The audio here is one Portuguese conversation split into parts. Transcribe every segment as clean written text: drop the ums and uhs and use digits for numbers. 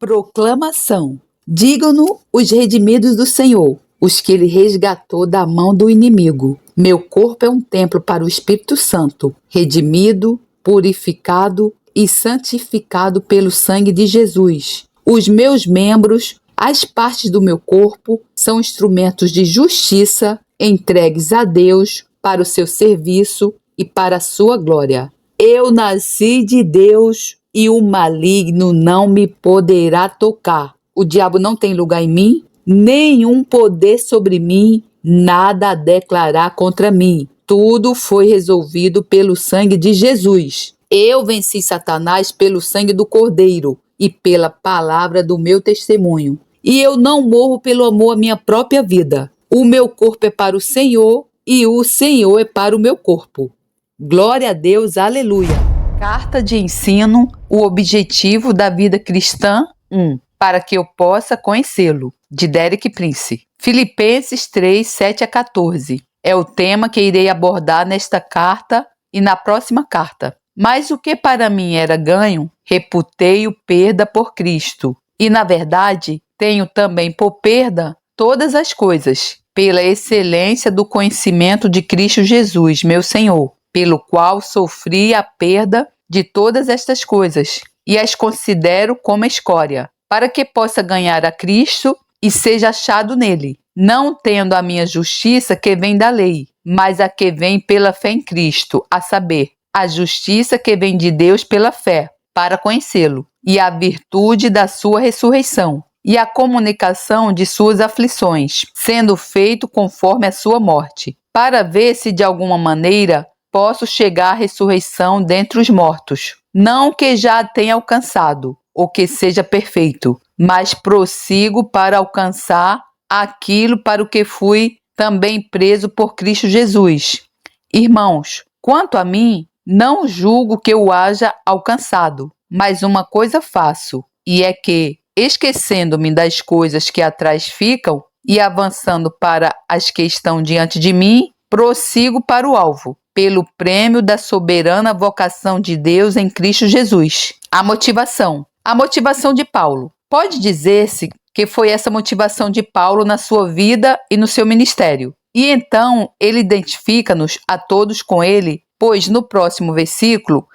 Proclamação. Digam-no os redimidos do Senhor, os que ele resgatou da mão do inimigo. Meu corpo é um templo para o Espírito Santo, redimido, purificado e santificado pelo sangue de Jesus. Os meus membros, as partes do meu corpo, são instrumentos de justiça entregues a Deus para o seu serviço e para a sua glória. Eu nasci de Deus e o maligno não me poderá tocar. O diabo não tem lugar em mim, nenhum poder sobre mim, nada a declarar contra mim. Tudo foi resolvido pelo sangue de Jesus. Eu venci Satanás pelo sangue do Cordeiro e pela palavra do meu testemunho. E eu não morro pelo amor à minha própria vida. O meu corpo é para o Senhor e o Senhor é para o meu corpo. Glória a Deus, aleluia. Carta de ensino, o objetivo da vida cristã 1, para que eu possa conhecê-lo, de Derek Prince. Filipenses 3, 7 a 14. É o tema que irei abordar nesta carta e na próxima carta. Mas o que para mim era ganho, reputei-o perda por Cristo. E na verdade, tenho também por perda todas as coisas, pela excelência do conhecimento de Cristo Jesus, meu Senhor, pelo qual sofri a perda de todas estas coisas, e as considero como escória, para que possa ganhar a Cristo e seja achado nele, não tendo a minha justiça que vem da lei, mas a que vem pela fé em Cristo, a saber, a justiça que vem de Deus pela fé, para conhecê-lo, e a virtude da sua ressurreição, e a comunicação de suas aflições, sendo feito conforme a sua morte, para ver se de alguma maneira posso chegar à ressurreição dentre os mortos. Não que já a tenha alcançado, ou que seja perfeito, mas prossigo para alcançar aquilo para o que fui também preso por Cristo Jesus. Irmãos, quanto a mim, não julgo que eu haja alcançado, mas uma coisa faço, e é que, esquecendo-me das coisas que atrás ficam e avançando para as que estão diante de mim, prossigo para o alvo, pelo prêmio da soberana vocação de Deus em Cristo Jesus. A motivação. A motivação de Paulo. Pode dizer-se que foi essa motivação de Paulo na sua vida e no seu ministério. E então ele identifica-nos a todos com ele, pois no próximo versículo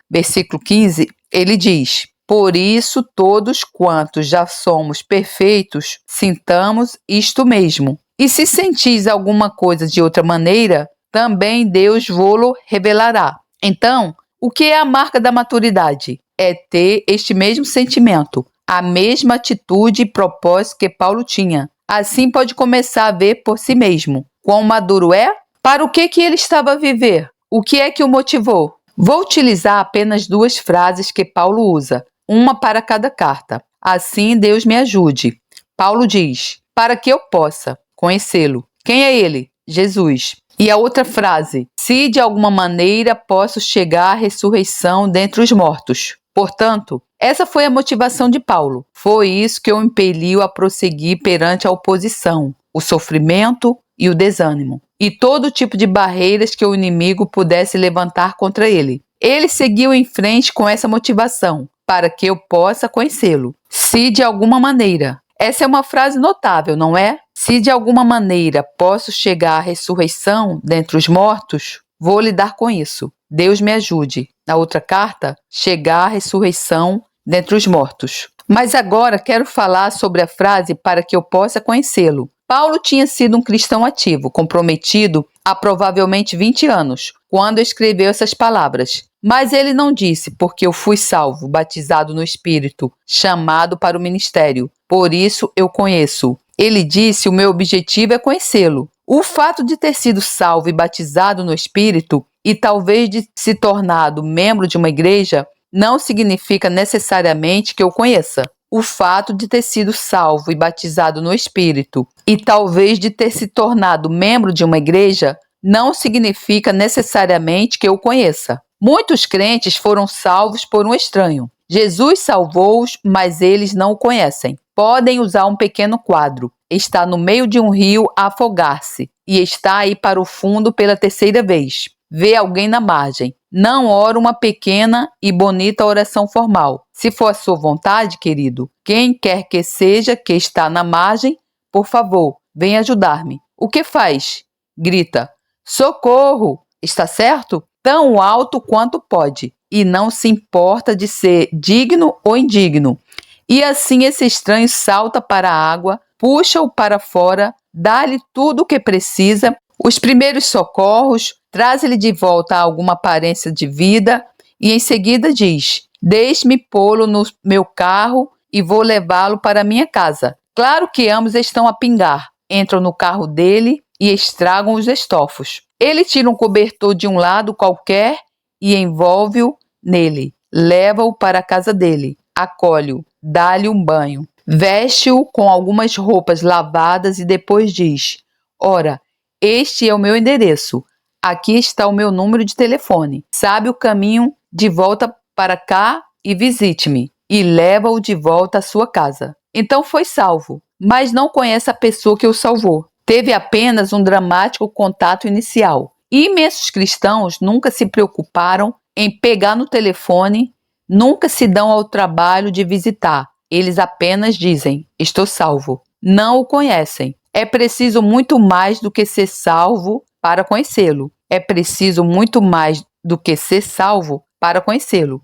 15, ele diz: por isso todos quantos já somos perfeitos, sintamos isto mesmo. E se sentis alguma coisa de outra maneira, também Deus vô-lo revelará. Então, o que é a marca da maturidade? É ter este mesmo sentimento, a mesma atitude e propósito que Paulo tinha. Assim pode começar a ver por si mesmo. Quão maduro é? Para o que ele estava a viver? O que é que o motivou? Vou utilizar apenas 2 frases que Paulo usa, uma para cada carta. Assim Deus me ajude. Paulo diz: para que eu possa conhecê-lo. Quem é ele? Jesus. E a outra frase: se de alguma maneira posso chegar à ressurreição dentre os mortos. Portanto, essa foi a motivação de Paulo. Foi isso que o impeliu a prosseguir perante a oposição, o sofrimento e o desânimo, e todo tipo de barreiras que o inimigo pudesse levantar contra ele. Ele seguiu em frente com essa motivação, para que eu possa conhecê-lo. Se de alguma maneira. Essa é uma frase notável, não é? Se de alguma maneira posso chegar à ressurreição dentre os mortos, vou lidar com isso. Deus me ajude. Na outra carta, chegar à ressurreição dentre os mortos. Mas agora quero falar sobre a frase para que eu possa conhecê-lo. Paulo tinha sido um cristão ativo, comprometido há provavelmente 20 anos, quando escreveu essas palavras. Mas ele não disse, porque eu fui salvo, batizado no Espírito, chamado para o ministério. Por isso eu conheço. Ele disse, o meu objetivo é conhecê-lo. O fato de ter sido salvo e batizado no Espírito, e talvez de se tornado membro de uma igreja, não significa necessariamente que eu conheça. O fato de ter sido salvo e batizado no Espírito, e talvez de ter se tornado membro de uma igreja, não significa necessariamente que eu conheça. Muitos crentes foram salvos por um estranho. Jesus salvou-os, mas eles não o conhecem. Podem usar um pequeno quadro. Está no meio de um rio a afogar-se e está aí para o fundo pela 3ª vez. vê alguém na margem. Não ora uma pequena e bonita oração formal. Se for a sua vontade, querido, quem quer que seja que está na margem, por favor, venha ajudar-me. O que faz? Grita. Socorro! Está certo? Tão alto quanto pode. E não se importa de ser digno ou indigno. E assim esse estranho salta para a água, puxa-o para fora, dá-lhe tudo o que precisa, os primeiros socorros, traz-lhe de volta alguma aparência de vida e em seguida diz: deixe-me pô-lo no meu carro e vou levá-lo para minha casa. Claro que ambos estão a pingar. Entram no carro dele e estragam os estofos. Ele tira um cobertor de um lado qualquer e envolve-o nele. Leva-o para a casa dele. Acolhe-o. Dá-lhe um banho. Veste-o com algumas roupas lavadas e depois diz: ora, este é o meu endereço. Aqui está o meu número de telefone. Sabe o caminho de volta para cá e visite-me. E leva-o de volta à sua casa. Então foi salvo, mas não conhece a pessoa que o salvou. Teve apenas um dramático contato inicial. Imensos cristãos nunca se preocuparam em pegar no telefone, nunca se dão ao trabalho de visitar. Eles apenas dizem: estou salvo. Não o conhecem. É preciso muito mais do que ser salvo para conhecê-lo. É preciso muito mais do que ser salvo para conhecê-lo.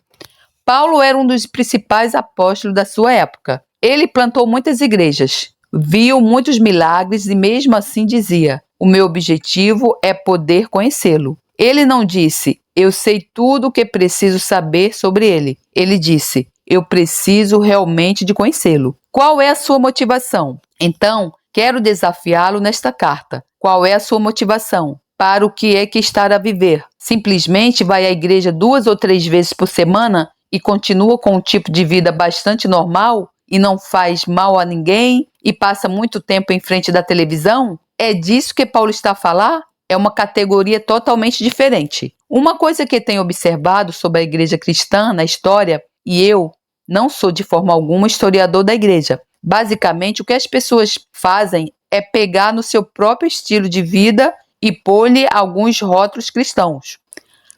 Paulo era um dos principais apóstolos da sua época. Ele plantou muitas igrejas, viu muitos milagres e mesmo assim dizia: o meu objetivo é poder conhecê-lo. Ele não disse: eu sei tudo o que preciso saber sobre ele. Ele disse: eu preciso realmente de conhecê-lo. Qual é a sua motivação? Então, quero desafiá-lo nesta carta. Qual é a sua motivação? Para o que é que está a viver? Simplesmente vai à igreja 2 ou 3 vezes por semana e continua com um tipo de vida bastante normal e não faz mal a ninguém e passa muito tempo em frente da televisão? É disso que Paulo está a falar? É uma categoria totalmente diferente. Uma coisa que tenho observado sobre a igreja cristã na história, e eu não sou de forma alguma historiador da igreja, basicamente o que as pessoas fazem é pegar no seu próprio estilo de vida e pôr-lhe alguns rótulos cristãos.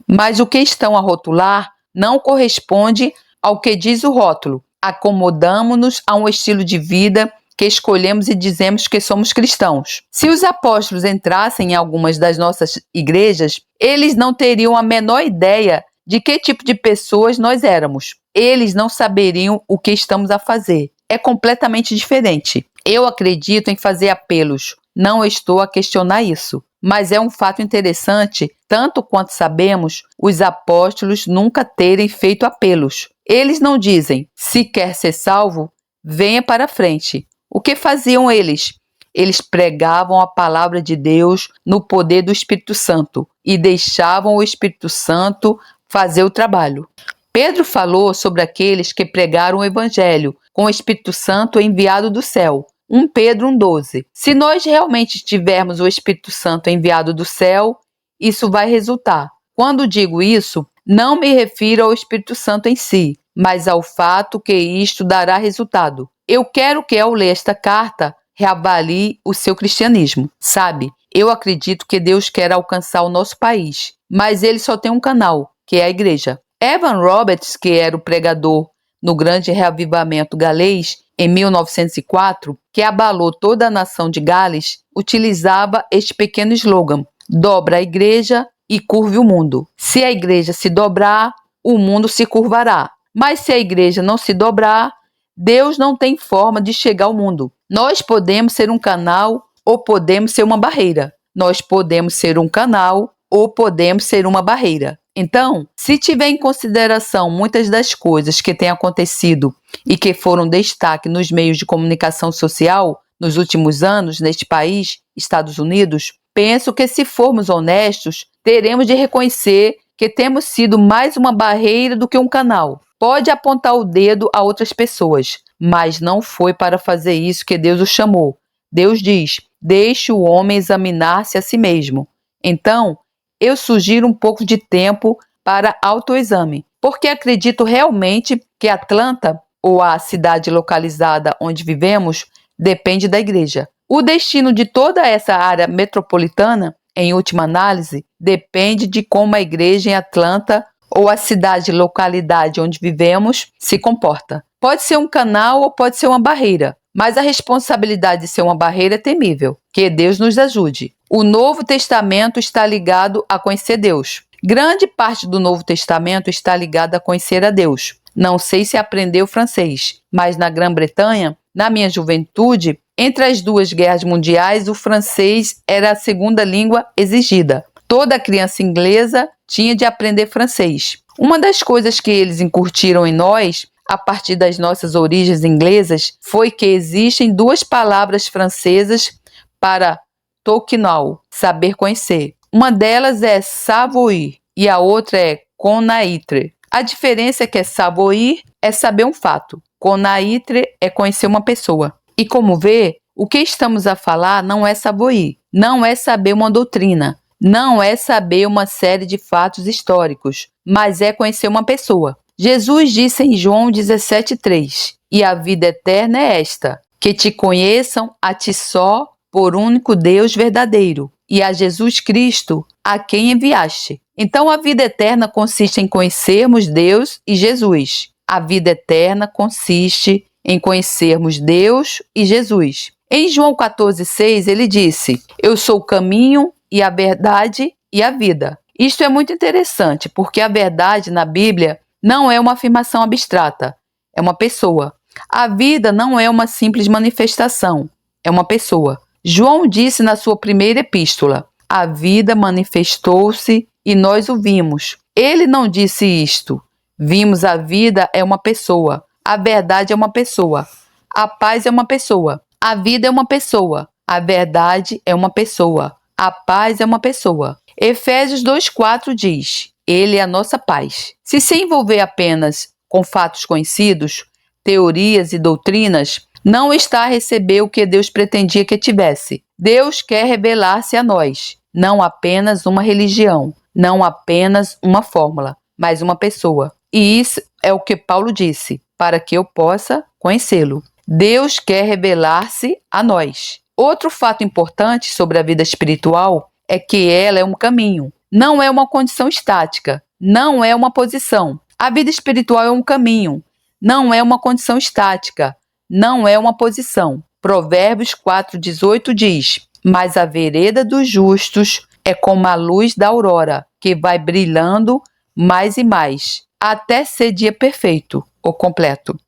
Mas o que estão a rotular não corresponde ao que diz o rótulo. Acomodamo-nos a um estilo de vida que escolhemos e dizemos que somos cristãos. Se os apóstolos entrassem em algumas das nossas igrejas, eles não teriam a menor ideia de que tipo de pessoas nós éramos. Eles não saberiam o que estamos a fazer. É completamente diferente. Eu acredito em fazer apelos. Não estou a questionar isso. Mas é um fato interessante, tanto quanto sabemos, os apóstolos nunca terem feito apelos. Eles não dizem: se quer ser salvo, venha para a frente. O que faziam eles? Eles pregavam a palavra de Deus no poder do Espírito Santo e deixavam o Espírito Santo fazer o trabalho. Pedro falou sobre aqueles que pregaram o Evangelho com o Espírito Santo enviado do céu. 1 Pedro 1,12. Se nós realmente tivermos o Espírito Santo enviado do céu, isso vai resultar. Quando digo isso, não me refiro ao Espírito Santo em si, mas ao fato que isto dará resultado. Eu quero que, ao ler esta carta, reavalie o seu cristianismo. Sabe, eu acredito que Deus quer alcançar o nosso país, mas ele só tem um canal, que é a igreja. Evan Roberts, que era o pregador no grande reavivamento galês, em 1904, que abalou toda a nação de Gales, utilizava este pequeno slogan: dobra a igreja e curve o mundo. Se a igreja se dobrar, o mundo se curvará. Mas se a igreja não se dobrar, Deus não tem forma de chegar ao mundo. Nós podemos ser um canal ou podemos ser uma barreira. Nós podemos ser um canal ou podemos ser uma barreira. Então, se tiver em consideração muitas das coisas que têm acontecido e que foram destaque nos meios de comunicação social nos últimos anos neste país, Estados Unidos, penso que, se formos honestos, teremos de reconhecer que temos sido mais uma barreira do que um canal. Pode apontar o dedo a outras pessoas, mas não foi para fazer isso que Deus o chamou. Deus diz: deixe o homem examinar-se a si mesmo. Então, eu sugiro um pouco de tempo para autoexame, porque acredito realmente que Atlanta, ou a cidade localizada onde vivemos, depende da igreja. O destino de toda essa área metropolitana em última análise, depende de como a igreja em Atlanta ou a cidade, localidade onde vivemos se comporta. Pode ser um canal ou pode ser uma barreira, mas a responsabilidade de ser uma barreira é temível. Que Deus nos ajude. O Novo Testamento está ligado a conhecer Deus. Grande parte do Novo Testamento está ligada a conhecer a Deus. Não sei se aprendeu francês, mas na Grã-Bretanha, na minha juventude, entre as duas guerras mundiais, o francês era a segunda língua exigida. Toda criança inglesa tinha de aprender francês. Uma das coisas que eles incutiram em nós, a partir das nossas origens inglesas, foi que existem duas palavras francesas para toquinol, saber conhecer. Uma delas é savoir e a outra é connaître. A diferença é que savoir é saber um fato, connaître é conhecer uma pessoa. E como vê, o que estamos a falar não é savoir, não é saber uma doutrina, não é saber uma série de fatos históricos, mas é conhecer uma pessoa. Jesus disse em João 17,3: "E a vida eterna é esta, que te conheçam a ti só, por único Deus verdadeiro, e a Jesus Cristo, a quem enviaste." Então a vida eterna consiste em conhecermos Deus e Jesus. A vida eterna consiste em conhecermos Deus e Jesus. Em João 14,6 ele disse: "Eu sou o caminho e a verdade e a vida." Isto é muito interessante, porque a verdade na Bíblia não é uma afirmação abstrata, é uma pessoa. A vida não é uma simples manifestação, é uma pessoa. João disse na sua primeira epístola: "A vida manifestou-se e nós o vimos." Ele não disse isto: "Vimos a vida" é uma pessoa, a verdade é uma pessoa, a paz é uma pessoa, a vida é uma pessoa, a verdade é uma pessoa, a paz é uma pessoa. Efésios 2,4 diz: "Ele é a nossa paz." Se envolver apenas com fatos conhecidos, teorias e doutrinas, não está a receber o que Deus pretendia que tivesse. Deus quer revelar-se a nós, não apenas uma religião, não apenas uma fórmula, mas uma pessoa. E isso é o que Paulo disse, para que eu possa conhecê-lo. Deus quer revelar-se a nós. Outro fato importante sobre a vida espiritual é que ela é um caminho, não é uma condição estática, não é uma posição. A vida espiritual é um caminho, não é uma condição estática, não é uma posição. Provérbios 4,18 diz: "Mas a vereda dos justos é como a luz da aurora, que vai brilhando mais e mais, até ser dia perfeito ou completo."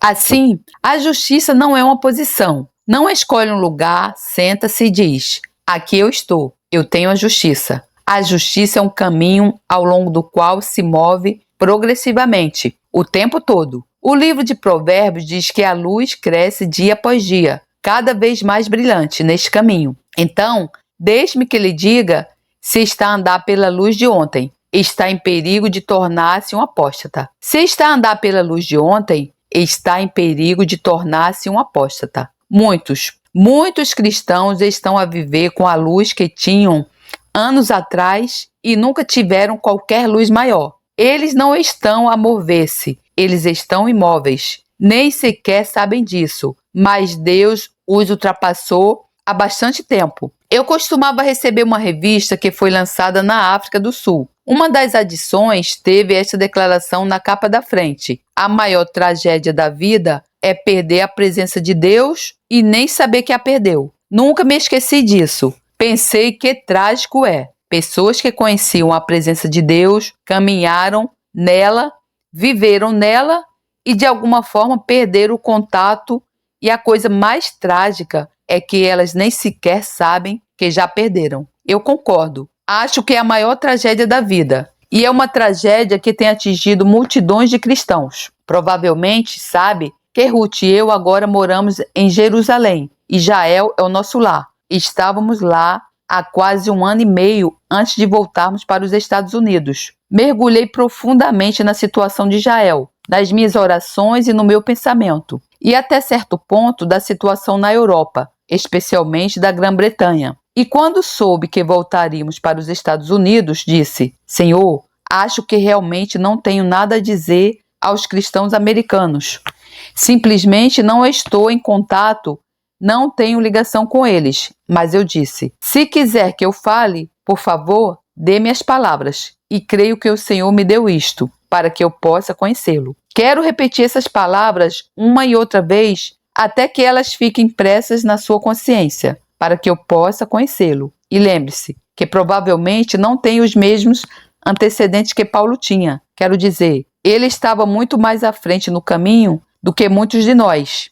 Assim, a justiça não é uma posição. Não escolhe um lugar, senta-se e diz: "Aqui eu estou, eu tenho a justiça." A justiça é um caminho ao longo do qual se move progressivamente, o tempo todo. O livro de Provérbios diz que a luz cresce dia após dia, cada vez mais brilhante neste caminho. Então, deixe-me que lhe diga, se está a andar pela luz de ontem, está em perigo de tornar-se um apóstata. Se está a andar pela luz de ontem, está em perigo de tornar-se um apóstata. Muitos cristãos estão a viver com a luz que tinham anos atrás e nunca tiveram qualquer luz maior. Eles não estão a mover-se, eles estão imóveis. Nem sequer sabem disso, mas Deus os ultrapassou há bastante tempo. Eu costumava receber uma revista que foi lançada na África do Sul. Uma das edições teve esta declaração na capa da frente: "A maior tragédia da vida é perder a presença de Deus e nem saber que a perdeu." Nunca me esqueci disso. Pensei que trágico é. Pessoas que conheciam a presença de Deus, caminharam nela, viveram nela e de alguma forma perderam o contato, e a coisa mais trágica é que elas nem sequer sabem que já perderam. Eu concordo. Acho que é a maior tragédia da vida. E é uma tragédia que tem atingido multidões de cristãos. Provavelmente sabe que Ruth e eu agora moramos em Jerusalém. Israel é o nosso lar. Estávamos lá há quase 1 ano e meio antes de voltarmos para os Estados Unidos. Mergulhei profundamente na situação de Israel, nas minhas orações e no meu pensamento, e até certo ponto da situação na Europa, especialmente da Grã-Bretanha. E quando soube que voltaríamos para os Estados Unidos, disse: "Senhor, acho que realmente não tenho nada a dizer aos cristãos americanos. Simplesmente não estou em contato não tenho ligação com eles. Mas eu disse: se quiser que eu fale, por favor, dê-me as palavras. E creio que o Senhor me deu isto, para que eu possa conhecê-lo. Quero repetir essas palavras uma e outra vez, até que elas fiquem impressas na sua consciência, para que eu possa conhecê-lo. E lembre-se que provavelmente não tem os mesmos antecedentes que Paulo tinha. Quero dizer, ele estava muito mais à frente no caminho do que muitos de nós.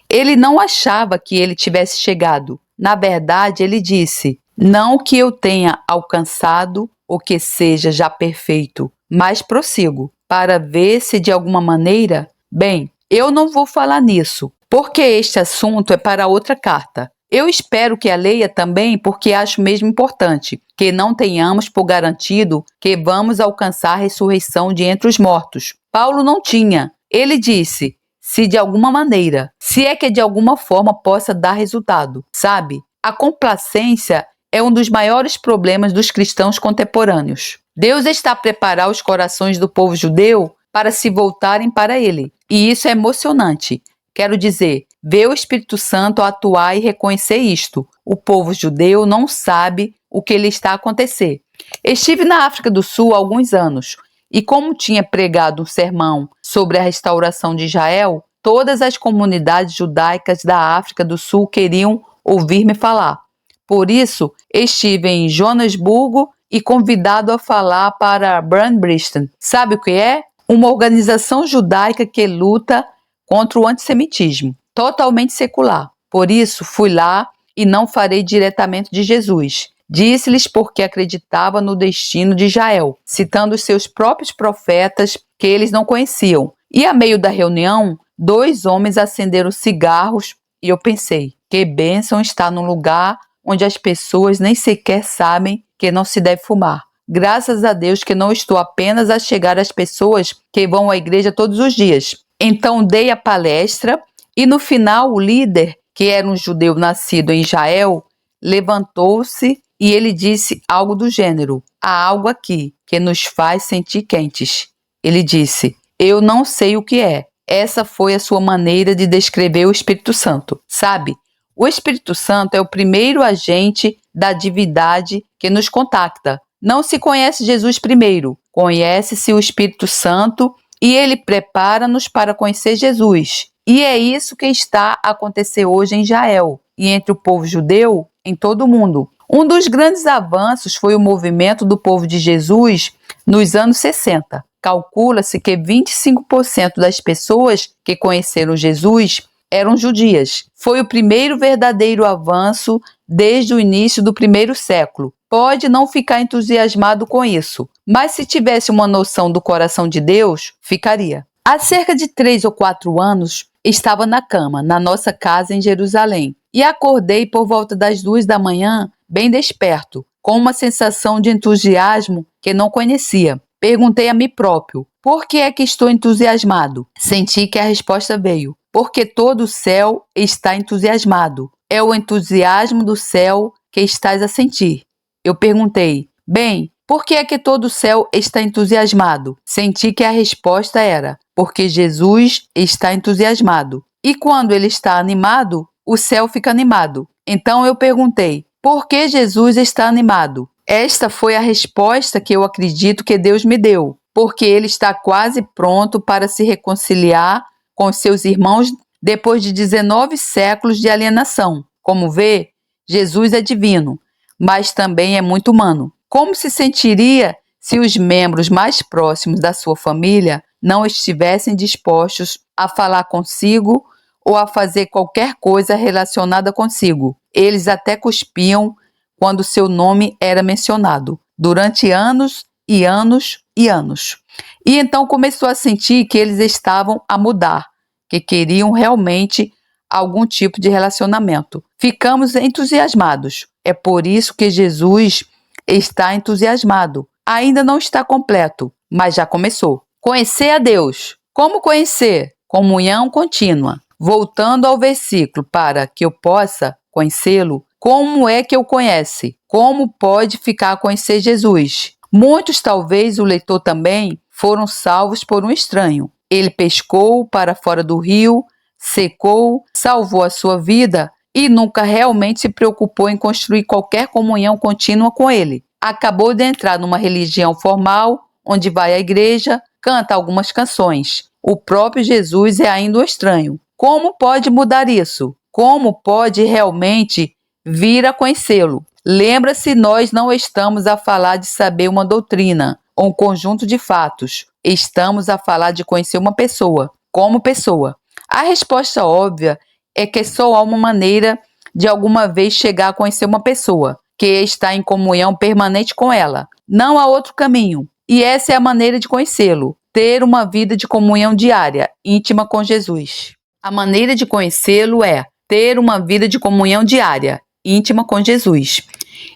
Ele não achava que ele tivesse chegado. Na verdade, ele disse: não que eu tenha alcançado ou que seja já perfeito, mas prossigo, para ver se de alguma maneira... Bem, eu não vou falar nisso, porque este assunto é para outra carta. Eu espero que a leia também, porque acho mesmo importante que não tenhamos por garantido que vamos alcançar a ressurreição de entre os mortos. Paulo não tinha. Ele disse: se de alguma maneira, se é que de alguma forma possa dar resultado. Sabe? A complacência é um dos maiores problemas dos cristãos contemporâneos. Deus está a preparar os corações do povo judeu para se voltarem para Ele. E isso é emocionante. Quero dizer, ver o Espírito Santo atuar e reconhecer isto. O povo judeu não sabe o que lhe está a acontecer. Estive na África do Sul há alguns anos e, como tinha pregado um sermão sobre a restauração de Israel, todas as comunidades judaicas da África do Sul queriam ouvir-me falar. Por isso, estive em Joanesburgo e convidado a falar para Brandbriston. Sabe o que é? Uma organização judaica que luta contra o antissemitismo, totalmente secular. Por isso, fui lá e não farei diretamente de Jesus. Disse-lhes porque acreditava no destino de Israel, citando os seus próprios profetas que eles não conheciam. E a meio da reunião, 2 homens acenderam cigarros e eu pensei: que bênção estar num lugar onde as pessoas nem sequer sabem que não se deve fumar. Graças a Deus que não estou apenas a chegar às pessoas que vão à igreja todos os dias. Então dei a palestra e no final o líder, que era um judeu nascido em Israel, levantou-se e ele disse algo do gênero: há algo aqui que nos faz sentir quentes. Ele disse: eu não sei o que é. Essa foi a sua maneira de descrever o Espírito Santo. Sabe? O Espírito Santo é o primeiro agente da divindade que nos contacta. Não se conhece Jesus primeiro, conhece-se o Espírito Santo e ele prepara-nos para conhecer Jesus. E é isso que está a acontecer hoje em Israel e entre o povo judeu em todo o mundo. Um dos grandes avanços foi o movimento do povo de Jesus nos anos 60. Calcula-se que 25% das pessoas que conheceram Jesus eram judias. Foi o primeiro verdadeiro avanço desde o início do primeiro século. Pode não ficar entusiasmado com isso, mas se tivesse uma noção do coração de Deus, ficaria. Há cerca de 3 ou 4 anos, estava na cama, na nossa casa em Jerusalém, e acordei por volta das 2 da manhã, bem desperto, com uma sensação de entusiasmo que não conhecia. Perguntei a mim próprio: por que é que estou entusiasmado? Senti que a resposta veio: porque todo o céu está entusiasmado. É o entusiasmo do céu que estás a sentir. Eu perguntei: bem, por que é que todo o céu está entusiasmado? Senti que a resposta era: porque Jesus está entusiasmado. E quando ele está animado, o céu fica animado. Então eu perguntei: por que Jesus está animado? Esta foi a resposta que eu acredito que Deus me deu, porque ele está quase pronto para se reconciliar com seus irmãos depois de 19 séculos de alienação. Como vê, Jesus é divino, mas também é muito humano. Como se sentiria se os membros mais próximos da sua família não estivessem dispostos a falar consigo ou a fazer qualquer coisa relacionada consigo? Eles até cuspiam quando seu nome era mencionado, durante anos e anos e anos. E então começou a sentir que eles estavam a mudar, que queriam realmente algum tipo de relacionamento. Ficamos entusiasmados. É por isso que Jesus está entusiasmado. Ainda não está completo, mas já começou. Conhecer a Deus. Como conhecer? Comunhão contínua. Voltando ao versículo, para que eu possa conhecê-lo, como é que eu conhece? Como pode ficar a conhecer Jesus? Muitos, talvez o leitor também, foram salvos por um estranho. Ele pescou para fora do rio, secou, salvou a sua vida e nunca realmente se preocupou em construir qualquer comunhão contínua com ele. Acabou de entrar numa religião formal, onde vai à igreja, canta algumas canções. O próprio Jesus é ainda um estranho. Como pode mudar isso? Como pode realmente vir a conhecê-lo? Lembra-se, nós não estamos a falar de saber uma doutrina ou um conjunto de fatos. Estamos a falar de conhecer uma pessoa, como pessoa. A resposta óbvia é que só há uma maneira de alguma vez chegar a conhecer uma pessoa, que está em comunhão permanente com ela. Não há outro caminho. E essa é a maneira de conhecê-lo, ter uma vida de comunhão diária, íntima com Jesus. A maneira de conhecê-lo é ter uma vida de comunhão diária, íntima com Jesus.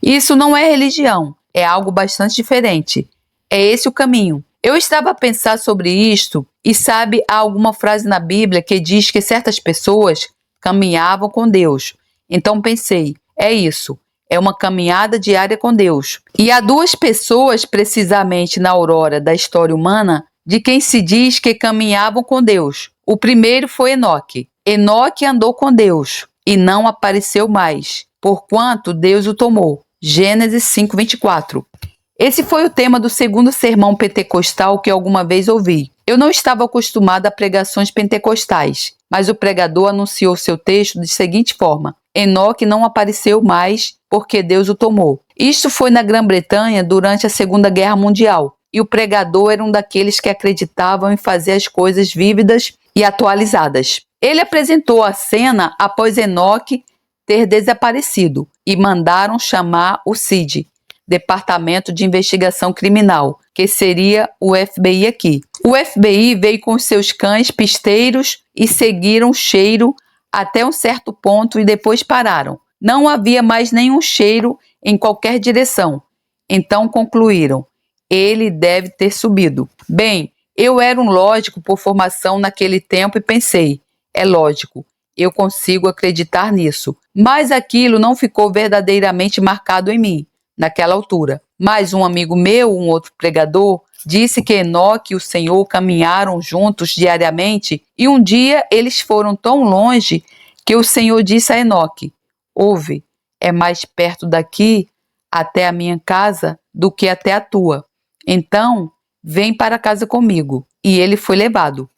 Isso não é religião, é algo bastante diferente. É esse o caminho. Eu estava a pensar sobre isto e sabe, há alguma frase na Bíblia que diz que certas pessoas caminhavam com Deus. Então pensei, é isso, é uma caminhada diária com Deus. E há duas pessoas, precisamente na aurora da história humana, de quem se diz que caminhavam com Deus. O primeiro foi Enoque. Enoque andou com Deus e não apareceu mais, porquanto Deus o tomou. Gênesis 5:24. Esse foi o tema do segundo sermão pentecostal que alguma vez ouvi. Eu não estava acostumado a pregações pentecostais, mas o pregador anunciou seu texto de seguinte forma: Enoque não apareceu mais porque Deus o tomou. Isto foi na Grã-Bretanha durante a Segunda Guerra Mundial, e o pregador era um daqueles que acreditavam em fazer as coisas vívidas e atualizadas. Ele apresentou a cena após Enoque ter desaparecido e mandaram chamar o CID, Departamento de Investigação Criminal, que seria o FBI aqui. O FBI veio com seus cães pisteiros e seguiram o cheiro até um certo ponto e depois pararam. Não havia mais nenhum cheiro em qualquer direção. Então concluíram: ele deve ter subido. Bem, eu era um lógico por formação naquele tempo e pensei: é lógico, eu consigo acreditar nisso. Mas aquilo não ficou verdadeiramente marcado em mim naquela altura. Mas um amigo meu, um outro pregador, disse que Enoque e o Senhor caminharam juntos diariamente e um dia eles foram tão longe que o Senhor disse a Enoque: ouve, é mais perto daqui até a minha casa do que até a tua. Então, vem para casa comigo. E ele foi levado.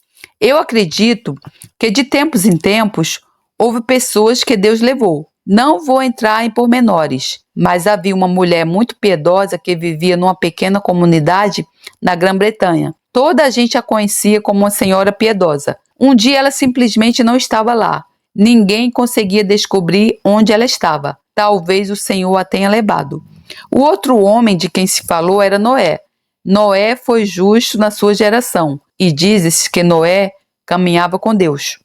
Eu acredito que de tempos em tempos houve pessoas que Deus levou. Não vou entrar em pormenores, mas havia uma mulher muito piedosa que vivia numa pequena comunidade na Grã-Bretanha. Toda a gente a conhecia como uma senhora piedosa. Um dia ela simplesmente não estava lá. Ninguém conseguia descobrir onde ela estava. Talvez o Senhor a tenha levado. O outro homem de quem se falou era Noé. Noé foi justo na sua geração e diz-se que Noé caminhava com Deus.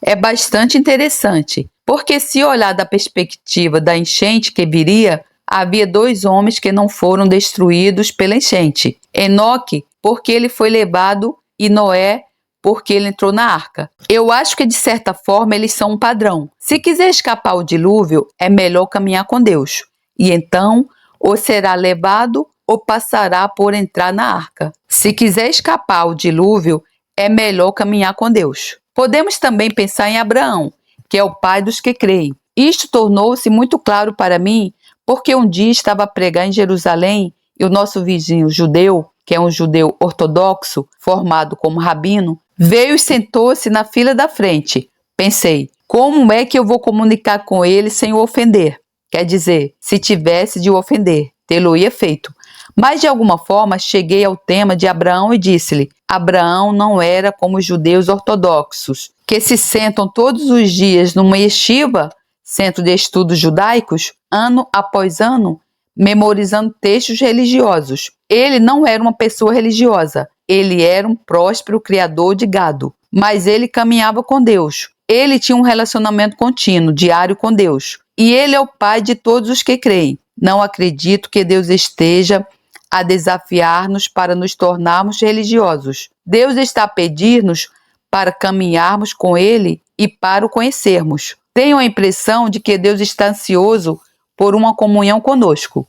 É bastante interessante, porque se olhar da perspectiva da enchente que viria, havia dois homens que não foram destruídos pela enchente. Enoque, porque ele foi levado, e Noé, porque ele entrou na arca. Eu acho que de certa forma eles são um padrão. Se quiser escapar ao dilúvio, é melhor caminhar com Deus. E então, ou será levado ou passará por entrar na arca. Se quiser escapar ao dilúvio, é melhor caminhar com Deus. Podemos também pensar em Abraão, que é o pai dos que creem. Isto tornou-se muito claro para mim, porque um dia estava a pregar em Jerusalém e o nosso vizinho judeu, que é um judeu ortodoxo, formado como rabino, veio e sentou-se na fila da frente. Pensei, como é que eu vou comunicar com ele sem o ofender? Quer dizer, se tivesse de o ofender, tê-lo-ia feito. Mas de alguma forma cheguei ao tema de Abraão e disse-lhe: Abraão não era como os judeus ortodoxos, que se sentam todos os dias numa yeshiva, centro de estudos judaicos, ano após ano, memorizando textos religiosos. Ele não era uma pessoa religiosa, ele era um próspero criador de gado, mas ele caminhava com Deus. Ele tinha um relacionamento contínuo, diário com Deus. E ele é o pai de todos os que creem. Não acredito que Deus esteja a desafiar-nos para nos tornarmos religiosos. Deus está a pedir-nos para caminharmos com Ele e para o conhecermos. Tenho a impressão de que Deus está ansioso por uma comunhão conosco.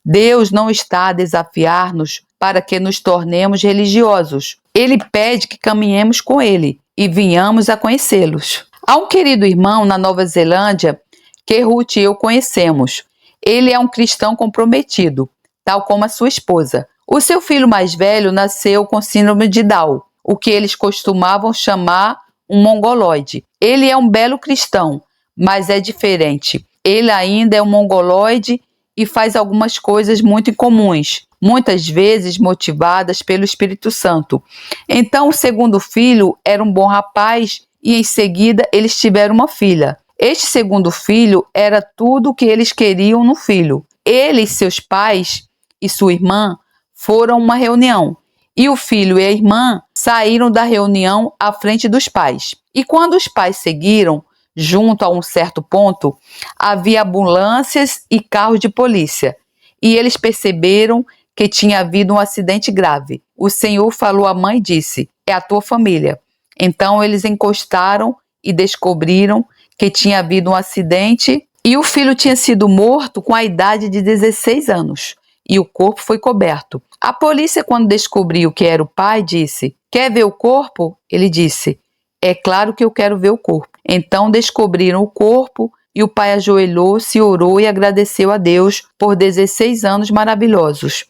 Deus não está a desafiar-nos para que nos tornemos religiosos. Ele pede que caminhemos com Ele e venhamos a conhecê-los. Há um querido irmão na Nova Zelândia que Ruth e eu conhecemos. Ele é um cristão comprometido, tal como a sua esposa. O seu filho mais velho nasceu com síndrome de Down, o que eles costumavam chamar um mongoloide. Ele é um belo cristão, mas é diferente. Ele ainda é um mongoloide e faz algumas coisas muito incomuns, muitas vezes motivadas pelo Espírito Santo. Então, o segundo filho era um bom rapaz e em seguida eles tiveram uma filha. Este segundo filho era tudo o que eles queriam no filho. Ele e seus pais e sua irmã foram a uma reunião e o filho e a irmã saíram da reunião à frente dos pais. E quando os pais seguiram, junto a um certo ponto, havia ambulâncias e carros de polícia. E eles perceberam que tinha havido um acidente grave. O Senhor falou à mãe e disse: "É a tua família." Então eles encostaram e descobriram que tinha havido um acidente e o filho tinha sido morto com a idade de 16 anos e o corpo foi coberto. A polícia, quando descobriu que era o pai, disse: "Quer ver o corpo?" Ele disse: "É claro que eu quero ver o corpo." Então descobriram o corpo e o pai ajoelhou-se, orou e agradeceu a Deus por 16 anos maravilhosos.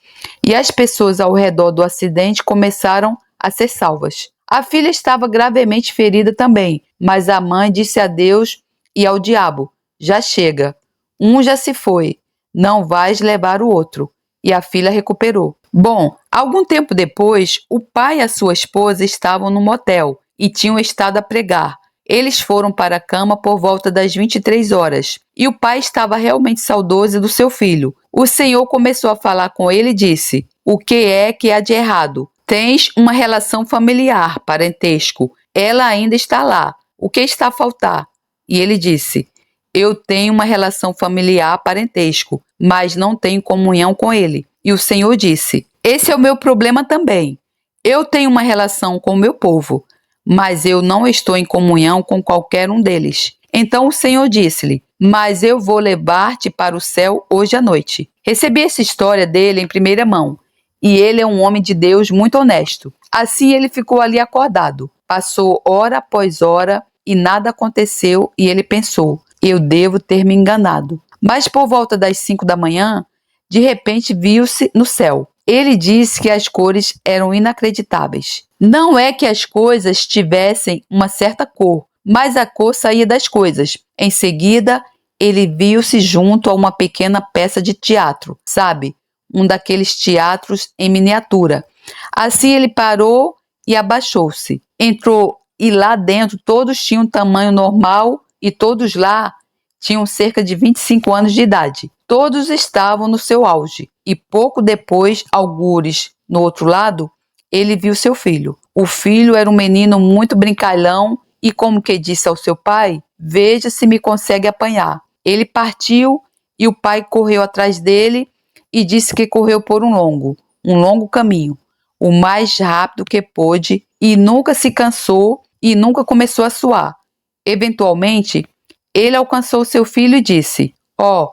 E as pessoas ao redor do acidente começaram a ser salvas. A filha estava gravemente ferida também, mas a mãe disse a Deus e ao diabo: "Já chega, um já se foi, não vais levar o outro." E a filha recuperou. Bom, algum tempo depois, o pai e a sua esposa estavam no motel e tinham estado a pregar. Eles foram para a cama por volta das 23 horas e o pai estava realmente saudoso do seu filho. O Senhor começou a falar com ele e disse: "O que é que há de errado? Tens uma relação familiar, parentesco. Ela ainda está lá. O que está a faltar?" E ele disse: "Eu tenho uma relação familiar, parentesco, mas não tenho comunhão com ele." E o Senhor disse: "Esse é o meu problema também. Eu tenho uma relação com o meu povo, mas eu não estou em comunhão com qualquer um deles." Então o Senhor disse-lhe: "Mas eu vou levar-te para o céu hoje à noite." Recebi essa história dele em primeira mão, e ele é um homem de Deus muito honesto. Assim ele ficou ali acordado. Passou hora após hora e nada aconteceu e ele pensou: "Eu devo ter me enganado." Mas por volta das 5 da manhã, de repente viu-se no céu. Ele disse que as cores eram inacreditáveis. Não é que as coisas tivessem uma certa cor, mas a cor saía das coisas. Em seguida, ele viu-se junto a uma pequena peça de teatro, sabe? Um daqueles teatros em miniatura. Assim ele parou e abaixou-se. Entrou e lá dentro todos tinham um tamanho normal e todos lá tinham cerca de 25 anos de idade. Todos estavam no seu auge. E pouco depois, algures no outro lado, ele viu seu filho. O filho era um menino muito brincalhão e, como que disse ao seu pai: "Veja se me consegue apanhar." Ele partiu e o pai correu atrás dele e disse que correu por um longo caminho, o mais rápido que pôde, e nunca se cansou e nunca começou a suar. Eventualmente, ele alcançou seu filho e disse: "Ó,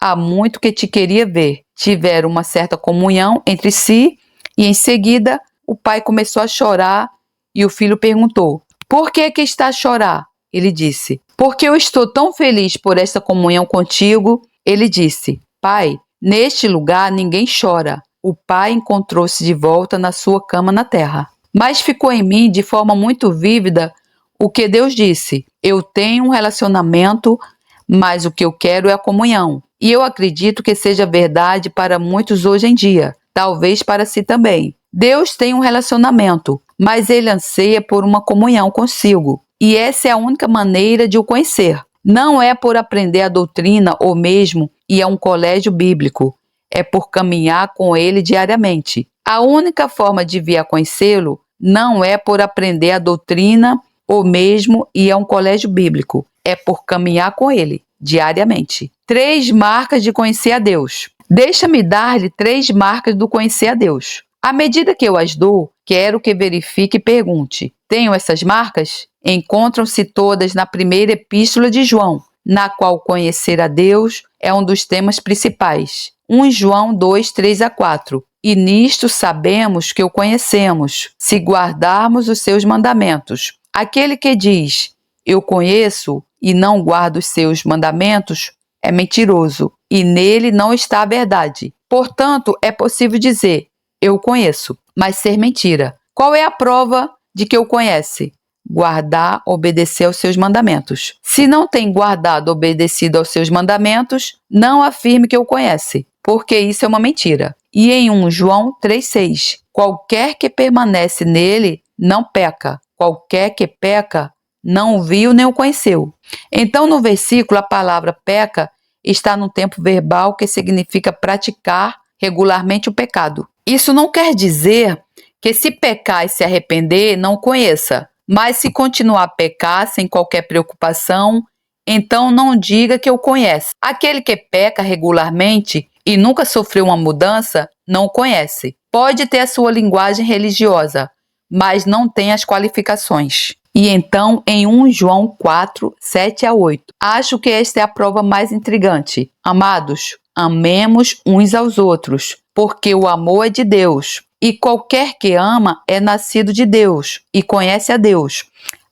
há muito que te queria ver." Tiveram uma certa comunhão entre si e em seguida o pai começou a chorar e o filho perguntou: "Por que está a chorar?" Ele disse: "Porque eu estou tão feliz por esta comunhão contigo." Ele disse: "Pai, neste lugar ninguém chora." O pai encontrou-se de volta na sua cama na terra. Mas ficou em mim de forma muito vívida o que Deus disse: "Eu tenho um relacionamento, mas o que eu quero é a comunhão." E eu acredito que seja verdade para muitos hoje em dia, talvez para si também. Deus tem um relacionamento, mas ele anseia por uma comunhão consigo. E essa é a única maneira de o conhecer. Não é por aprender a doutrina ou mesmo ir a um colégio bíblico. É por caminhar com ele diariamente. A única forma de vir a conhecê-lo não é por aprender a doutrina ou mesmo ir a um colégio bíblico. É por caminhar com ele diariamente. 3 marcas de conhecer a Deus. Deixa-me dar-lhe 3 marcas do conhecer a Deus. À medida que eu as dou, quero que verifique e pergunte: tenho essas marcas? Encontram-se todas na primeira epístola de João, na qual conhecer a Deus é um dos temas principais. 1 João 2, 3 a 4. E nisto sabemos que o conhecemos, se guardarmos os seus mandamentos. Aquele que diz: eu conheço e não guardo os seus mandamentos, é mentiroso, e nele não está a verdade. Portanto, é possível dizer, eu conheço, mas ser mentira. Qual é a prova de que o conhece? Guardar, obedecer aos seus mandamentos. Se não tem guardado, obedecido aos seus mandamentos, não afirme que o conhece, porque isso é uma mentira. E em 1 João 3,6, qualquer que permanece nele não peca. Qualquer que peca não o viu nem o conheceu. Então, no versículo, a palavra peca está no tempo verbal que significa praticar regularmente o pecado. Isso não quer dizer que se pecar e se arrepender, não o conheça. Mas se continuar a pecar sem qualquer preocupação, então não diga que o conhece. Aquele que peca regularmente e nunca sofreu uma mudança, não o conhece. Pode ter a sua linguagem religiosa, mas não tem as qualificações. E então, em 1 João 4, 7-8, acho que esta é a prova mais intrigante. Amados, amemos uns aos outros, porque o amor é de Deus. E qualquer que ama é nascido de Deus e conhece a Deus.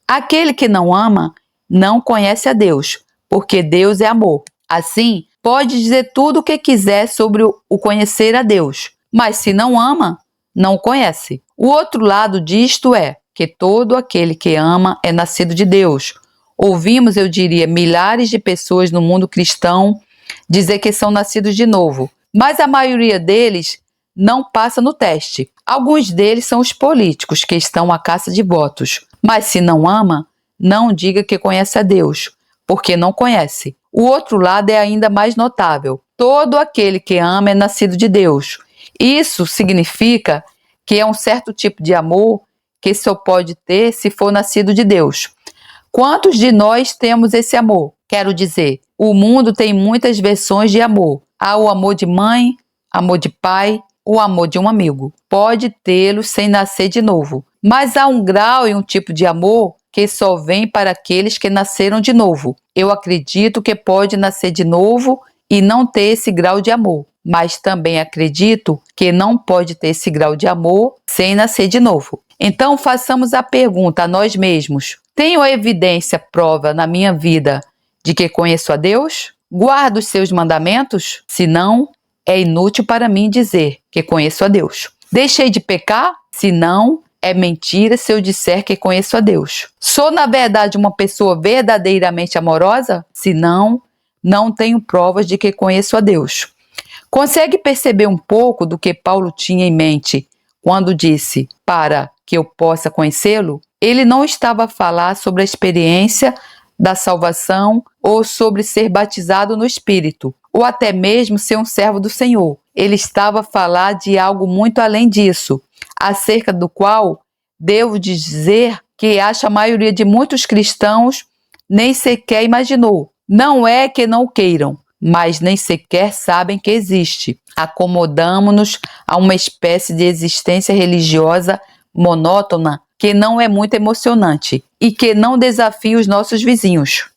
Aquele que não ama não conhece a Deus, porque Deus é amor. Assim, pode dizer tudo o que quiser sobre o conhecer a Deus, mas se não ama, não o conhece. O outro lado disto é que todo aquele que ama é nascido de Deus. Ouvimos, eu diria, milhares de pessoas no mundo cristão dizer que são nascidos de novo, mas a maioria deles não passa no teste. Alguns deles são os políticos que estão à caça de votos. Mas se não ama, não diga que conhece a Deus, porque não conhece. O outro lado é ainda mais notável. Todo aquele que ama é nascido de Deus. Isso significa que é um certo tipo de amor que só pode ter se for nascido de Deus. Quantos de nós temos esse amor? Quero dizer, o mundo tem muitas versões de amor. Há o amor de mãe, amor de pai, o amor de um amigo. Pode tê-lo sem nascer de novo. Mas há um grau e um tipo de amor que só vem para aqueles que nasceram de novo. Eu acredito que pode nascer de novo e não ter esse grau de amor. Mas também acredito que não pode ter esse grau de amor sem nascer de novo. Então façamos a pergunta a nós mesmos. Tenho evidência, prova na minha vida de que conheço a Deus? Guardo os seus mandamentos? Se não, é inútil para mim dizer que conheço a Deus. Deixei de pecar? Se não, é mentira se eu disser que conheço a Deus. Sou, na verdade, uma pessoa verdadeiramente amorosa? Se não, não tenho provas de que conheço a Deus. Consegue perceber um pouco do que Paulo tinha em mente quando disse para que eu possa conhecê-lo? Ele não estava a falar sobre a experiência da salvação ou sobre ser batizado no Espírito, ou até mesmo ser um servo do Senhor. Ele estava a falar de algo muito além disso, acerca do qual devo dizer que acho a maioria de muitos cristãos nem sequer imaginou. Não é que não o queiram, mas nem sequer sabem que existe. Acomodamo-nos a uma espécie de existência religiosa monótona que não é muito emocionante e que não desafia os nossos vizinhos.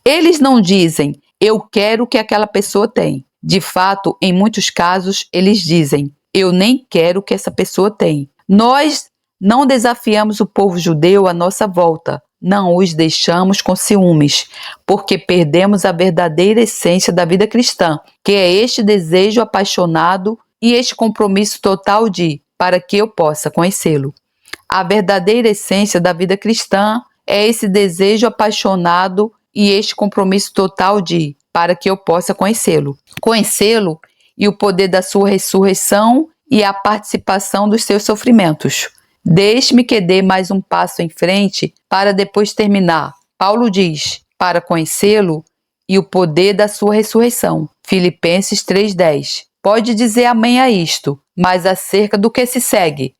Eles não dizem, eu quero o que aquela pessoa tem. De fato, em muitos casos, eles dizem, eu nem quero o que essa pessoa tem. Nós não desafiamos o povo judeu à nossa volta, não os deixamos com ciúmes, porque perdemos a verdadeira essência da vida cristã, que é este desejo apaixonado e este compromisso total de, para que eu possa conhecê-lo. A verdadeira essência da vida cristã é esse desejo apaixonado e este compromisso total de, para que eu possa conhecê-lo. Conhecê-lo e o poder da sua ressurreição e a participação dos seus sofrimentos. Deixe-me que dê mais um passo em frente para depois terminar. Paulo diz, para conhecê-lo e o poder da sua ressurreição. Filipenses 3,10. Pode dizer amém a isto, mas acerca do que se segue,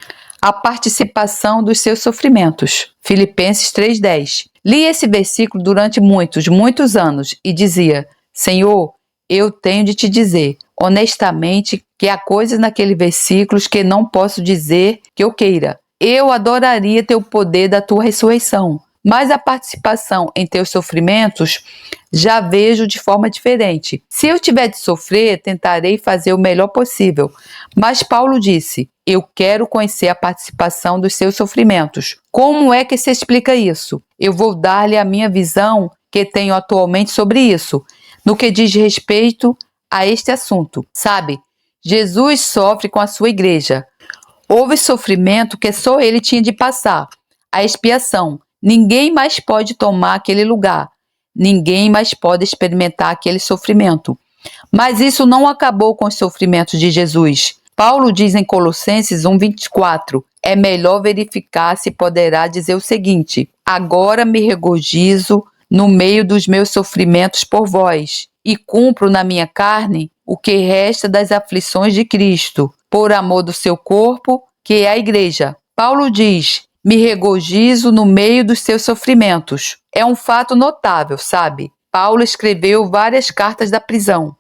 a participação dos seus sofrimentos. Filipenses 3,10. Li esse versículo durante muitos anos e dizia, Senhor, eu tenho de te dizer, honestamente, que há coisas naquele versículo que não posso dizer que eu queira. Eu adoraria ter o poder da tua ressurreição, mas a participação em teus sofrimentos já vejo de forma diferente. Se eu tiver de sofrer, tentarei fazer o melhor possível. Mas Paulo disse, Eu quero conhecer a participação dos seus sofrimentos. Como é que se explica isso? Eu vou dar-lhe a minha visão que tenho atualmente sobre isso, no que diz respeito a este assunto. Sabe, Jesus sofre com a sua igreja. Houve sofrimento que só ele tinha de passar. A expiação. Ninguém mais pode tomar aquele lugar. Ninguém mais pode experimentar aquele sofrimento. Mas isso não acabou com os sofrimentos de Jesus. Paulo diz em Colossenses 1:24, é melhor verificar se poderá dizer o seguinte: agora me regozijo no meio dos meus sofrimentos por vós, e cumpro na minha carne o que resta das aflições de Cristo, por amor do seu corpo, que é a igreja. Paulo diz, me regozijo no meio dos seus sofrimentos. É um fato notável, sabe? Paulo escreveu várias cartas da prisão.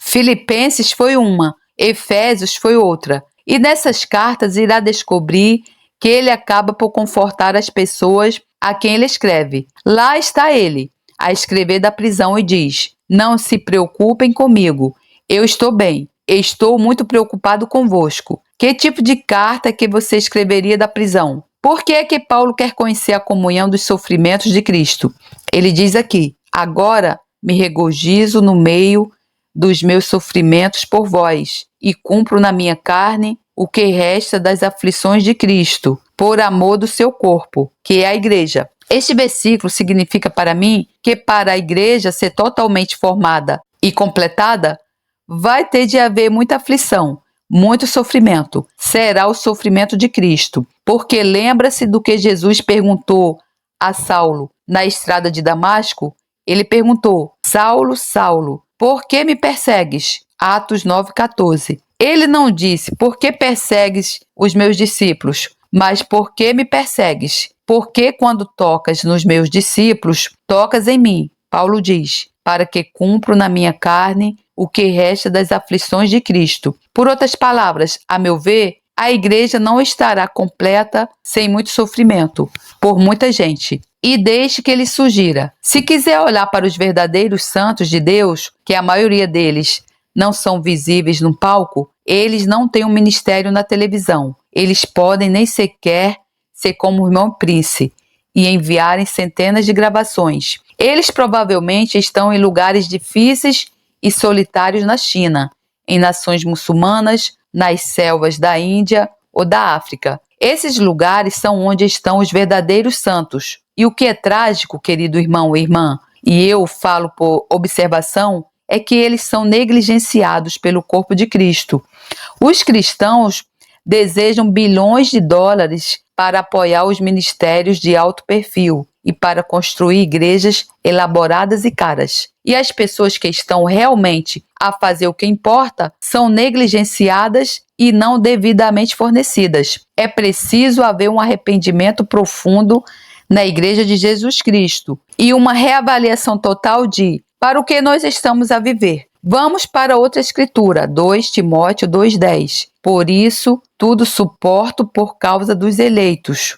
Filipenses foi uma, Efésios foi outra. E nessas cartas irá descobrir que ele acaba por confortar as pessoas a quem ele escreve. Lá está ele, a escrever da prisão e diz, não se preocupem comigo, eu estou bem, estou muito preocupado convosco. Que tipo de carta que você escreveria da prisão? Por que é que Paulo quer conhecer a comunhão dos sofrimentos de Cristo? Ele diz aqui, agora me regozijo no meio dos meus sofrimentos por vós, e cumpro na minha carne o que resta das aflições de Cristo, por amor do seu corpo, que é a igreja. Este versículo significa para mim que para a igreja ser totalmente formada e completada, vai ter de haver muita aflição, muito sofrimento. Será o sofrimento de Cristo, porque lembra-se do que Jesus perguntou a Saulo na estrada de Damasco? Ele perguntou, Saulo, Saulo, por que me persegues? Atos 9:14. Ele não disse, por que persegues os meus discípulos? Mas por que me persegues? Porque quando tocas nos meus discípulos, tocas em mim. Paulo diz, para que cumpro na minha carne o que resta das aflições de Cristo. Por outras palavras, a meu ver, a igreja não estará completa sem muito sofrimento, por muita gente. E deixe que ele sugira. Se quiser olhar para os verdadeiros santos de Deus, que a maioria deles não são visíveis no palco, eles não têm um ministério na televisão. Eles podem nem sequer ser como o irmão Prince e enviarem centenas de gravações. Eles provavelmente estão em lugares difíceis e solitários na China, em nações muçulmanas, nas selvas da Índia ou da África. Esses lugares são onde estão os verdadeiros santos. E o que é trágico, querido irmão e irmã, e eu falo por observação, é que eles são negligenciados pelo corpo de Cristo. Os cristãos desejam bilhões de dólares para apoiar os ministérios de alto perfil e para construir igrejas elaboradas e caras. E as pessoas que estão realmente a fazer o que importa são negligenciadas e não devidamente fornecidas. É preciso haver um arrependimento profundo na Igreja de Jesus Cristo e uma reavaliação total de para o que nós estamos a viver. Vamos para outra escritura, 2 Timóteo 2:10. Por isso, tudo suporto por causa dos eleitos,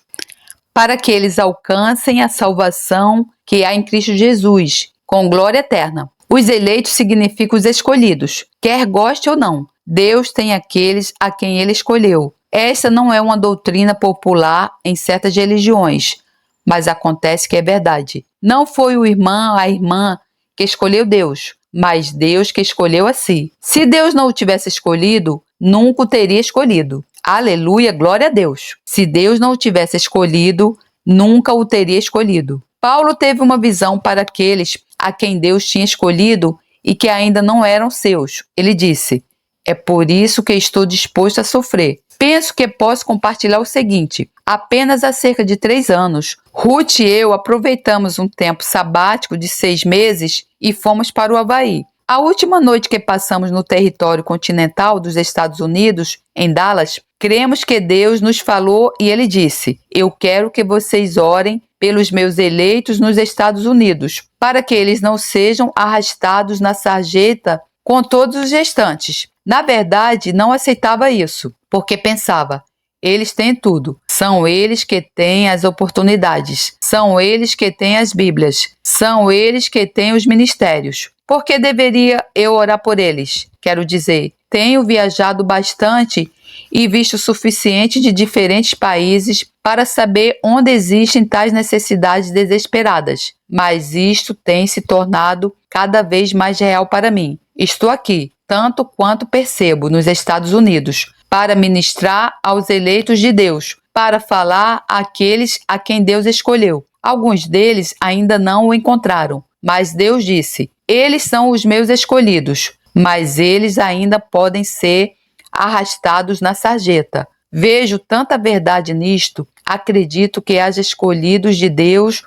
para que eles alcancem a salvação que há em Cristo Jesus, com glória eterna. Os eleitos significam os escolhidos, quer goste ou não. Deus tem aqueles a quem ele escolheu. Essa não é uma doutrina popular em certas religiões, mas acontece que é verdade. Não foi o irmão, a irmã que escolheu Deus, mas Deus que escolheu a si. Se Deus não o tivesse escolhido, nunca o teria escolhido. Aleluia, glória a Deus. Se Deus não o tivesse escolhido, nunca o teria escolhido. Paulo teve uma visão para aqueles a quem Deus tinha escolhido e que ainda não eram seus. Ele disse, é por isso que estou disposto a sofrer. Penso que posso compartilhar o seguinte. Apenas há cerca de 3 anos, Ruth e eu aproveitamos um tempo sabático de 6 meses e fomos para o Havaí. A última noite que passamos no território continental dos Estados Unidos, em Dallas, cremos que Deus nos falou e ele disse, eu quero que vocês orem pelos meus eleitos nos Estados Unidos, para que eles não sejam arrastados na sarjeta com todos os restantes. Na verdade, não aceitava isso, porque pensava, eles têm tudo. São eles que têm as oportunidades. São eles que têm as Bíblias. São eles que têm os ministérios. Por que deveria eu orar por eles? Quero dizer, tenho viajado bastante e visto o suficiente de diferentes países para saber onde existem tais necessidades desesperadas, mas isto tem se tornado cada vez mais real para mim. Estou aqui, tanto quanto percebo, nos Estados Unidos, para ministrar aos eleitos de Deus, para falar àqueles a quem Deus escolheu. Alguns deles ainda não o encontraram, mas Deus disse: eles são os meus escolhidos, mas eles ainda podem ser arrastados na sarjeta. Vejo tanta verdade nisto, acredito que haja escolhidos de Deus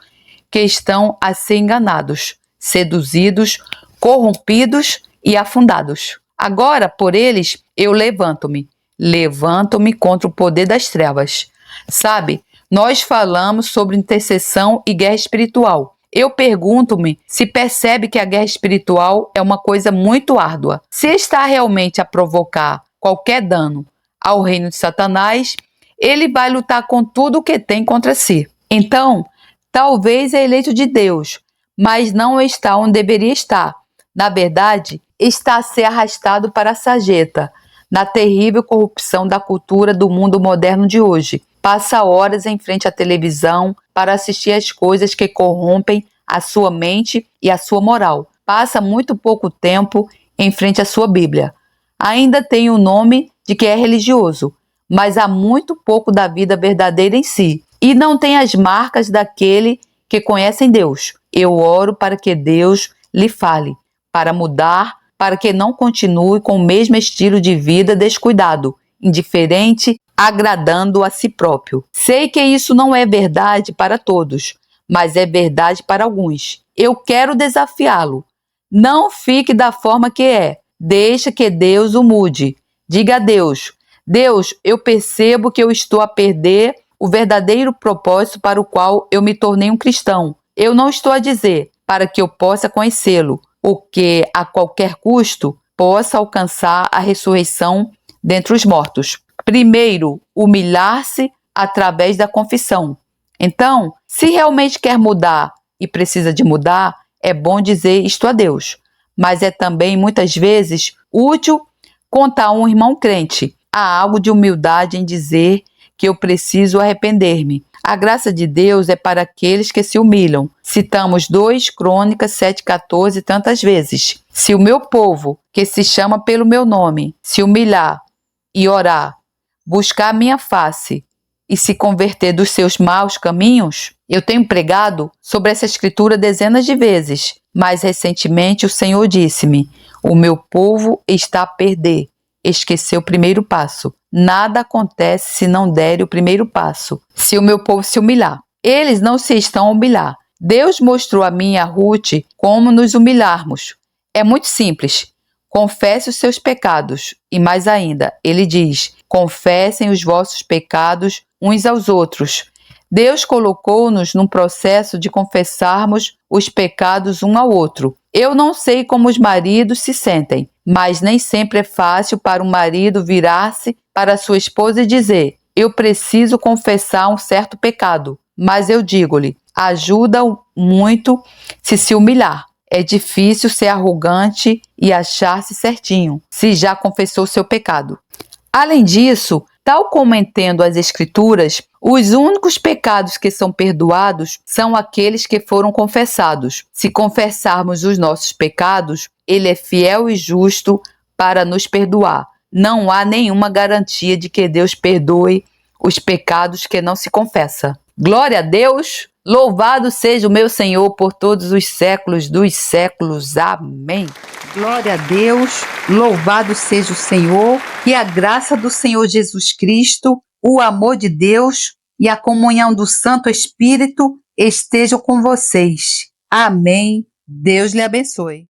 que estão a ser enganados, seduzidos, corrompidos e afundados. Agora, por eles, eu levanto-me contra o poder das trevas. Sabe, nós falamos sobre intercessão e guerra espiritual. Eu pergunto-me se percebe que a guerra espiritual é uma coisa muito árdua. Se está realmente a provocar qualquer dano ao reino de Satanás, ele vai lutar com tudo o que tem contra si. Então, talvez é eleito de Deus, mas não está onde deveria estar. Na verdade, está a ser arrastado para a sarjeta, na terrível corrupção da cultura do mundo moderno de hoje. Passa horas em frente à televisão para assistir às coisas que corrompem a sua mente e a sua moral. Passa muito pouco tempo em frente à sua Bíblia. Ainda tem o nome de que é religioso, mas há muito pouco da vida verdadeira em si. E não tem as marcas daquele que conhece Deus. Eu oro para que Deus lhe fale, para mudar, para que não continue com o mesmo estilo de vida descuidado, indiferente, agradando a si próprio. Sei que isso não é verdade para todos, mas é verdade para alguns. Eu quero desafiá-lo. Não fique da forma que é. Deixa que Deus o mude. Diga a Deus: Deus, eu percebo que eu estou a perder o verdadeiro propósito para o qual eu me tornei um cristão. Eu não estou a dizer para que eu possa conhecê-lo, ou que, a qualquer custo, possa alcançar a ressurreição dentre os mortos. Primeiro, humilhar-se através da confissão. Então, se realmente quer mudar e precisa de mudar, é bom dizer isto a Deus. Mas é também, muitas vezes, útil contar a um irmão crente. Há algo de humildade em dizer que eu preciso arrepender-me. A graça de Deus é para aqueles que se humilham. Citamos 2 Crônicas 7,14 tantas vezes. Se o meu povo, que se chama pelo meu nome, se humilhar e orar, buscar a minha face e se converter dos seus maus caminhos, eu tenho pregado sobre essa escritura dezenas de vezes, mas recentemente o Senhor disse-me: o meu povo está a perder. Esqueceu o primeiro passo. Nada acontece se não der o primeiro passo. Se o meu povo se humilhar. Eles não se estão a humilhar. Deus mostrou a mim e a Ruth como nos humilharmos. É muito simples. Confesse os seus pecados. E mais ainda, ele diz: confessem os vossos pecados uns aos outros. Deus colocou-nos num processo de confessarmos os pecados um ao outro. Eu não sei como os maridos se sentem, mas nem sempre é fácil para um marido virar-se para sua esposa e dizer: eu preciso confessar um certo pecado. Mas eu digo-lhe: ajuda muito se humilhar. É difícil ser arrogante e achar-se certinho, se já confessou seu pecado. Além disso, tal como entendo as Escrituras, os únicos pecados que são perdoados são aqueles que foram confessados. Se confessarmos os nossos pecados, Ele é fiel e justo para nos perdoar. Não há nenhuma garantia de que Deus perdoe os pecados que não se confessa. Glória a Deus! Louvado seja o meu Senhor por todos os séculos dos séculos. Amém. Glória a Deus, louvado seja o Senhor, que a graça do Senhor Jesus Cristo, o amor de Deus e a comunhão do Santo Espírito estejam com vocês. Amém. Deus lhe abençoe.